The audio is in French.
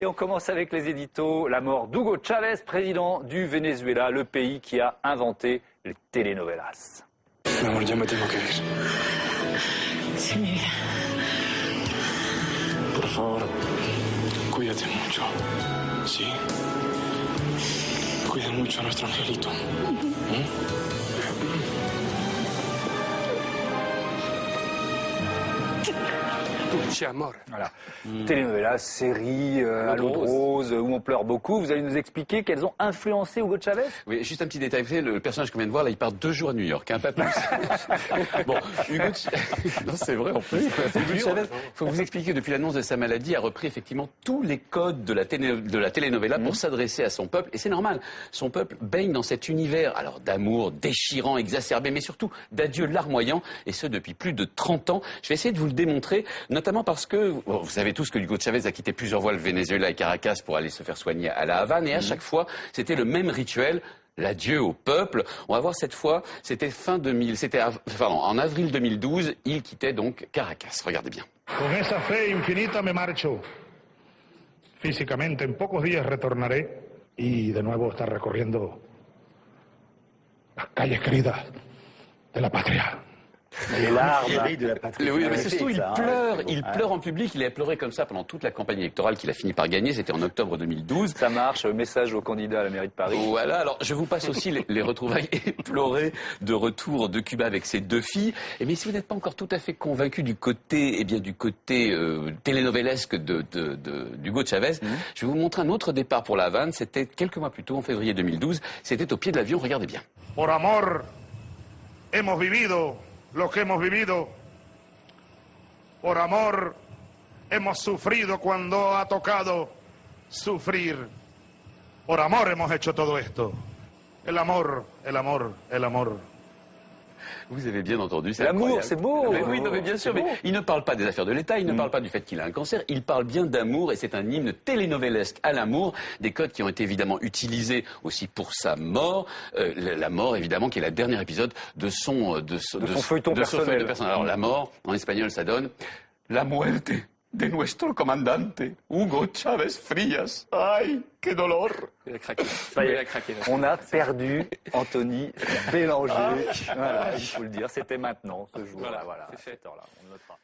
Et on commence avec les éditos. La mort d'Hugo Chávez, président du Venezuela, le pays qui a inventé les telenovelas. Mi amor, ya me tengo que ir. Sí, mi vida. Por favor, cuídate mucho. ¿Sí? Cuida mucho a nuestro angelito. Dulce amor. Voilà. Telenovelas, séries à l'eau de rose, où on pleure beaucoup. Vous allez nous expliquer qu'elles ont influencé Hugo Chávez? Oui, juste un petit détail. Vous savez, le personnage qu'on vient de voir, là, il part 2 jours à New York, hein, pas plus. Bon, Hugo non, c'est vrai en plus. Hugo Chávez, il faut vous expliquer que depuis l'annonce de sa maladie, a repris effectivement tous les codes de la telenovela pour s'adresser à son peuple. Et c'est normal. Son peuple baigne dans cet univers, alors d'amour déchirant, exacerbé, mais surtout d'adieu larmoyant, et ce depuis plus de 30 ans. Je vais essayer de vous le démontrer, notamment parce que vous savez tous que Hugo Chávez a quitté plusieurs fois le Venezuela et Caracas pour aller se faire soigner à La Havane, et à chaque fois, c'était le même rituel. L'adieu au peuple. On va voir cette fois, c'était en avril 2012, il quittait donc Caracas. Regardez bien. Con esa fe infinita me marcho. Físicamente en pocos días retornaré y de nuevo estar recorriendo las calles queridas de la patria. Les larmes de la patrie. Oui, mais c'est surtout, il pleure en public. Il a pleuré comme ça pendant toute la campagne électorale qu'il a fini par gagner. C'était en octobre 2012. Ça marche, message au candidat à la mairie de Paris. Voilà, alors je vous passe aussi les retrouvailles éplorées de retour de Cuba avec ses 2 filles. Mais si vous n'êtes pas encore tout à fait convaincu du côté, telenovelesque d'Hugo Chávez, je vais vous montrer un autre départ pour La Havane. C'était quelques mois plus tôt, en février 2012. C'était au pied de l'avion, regardez bien. Por amor hemos vivido lo que hemos vivido. Por amor hemos sufrido cuando ha tocado sufrir. Por amor hemos hecho todo esto. El amor, el amor, el amor. Vous avez bien entendu, c'est L'amour, incroyable. c'est beau. Mais oui, non, mais bien sûr, mais il ne parle pas des affaires de l'État, il ne parle pas du fait qu'il a un cancer, il parle bien d'amour, et c'est un hymne telenovelesque à l'amour, des codes qui ont été évidemment utilisés aussi pour sa mort, la mort évidemment qui est le dernier épisode de son feuilleton personnel. Alors la mort, en espagnol ça donne la muerte de nuestro comandante, Hugo Chávez Frías. Ay, qué dolor. Il a craqué. Ça y est, on a perdu Anthony Bélanger. Voilà, il faut le dire, c'était maintenant, ce jour-là. Voilà, à cette heure-là, on notera.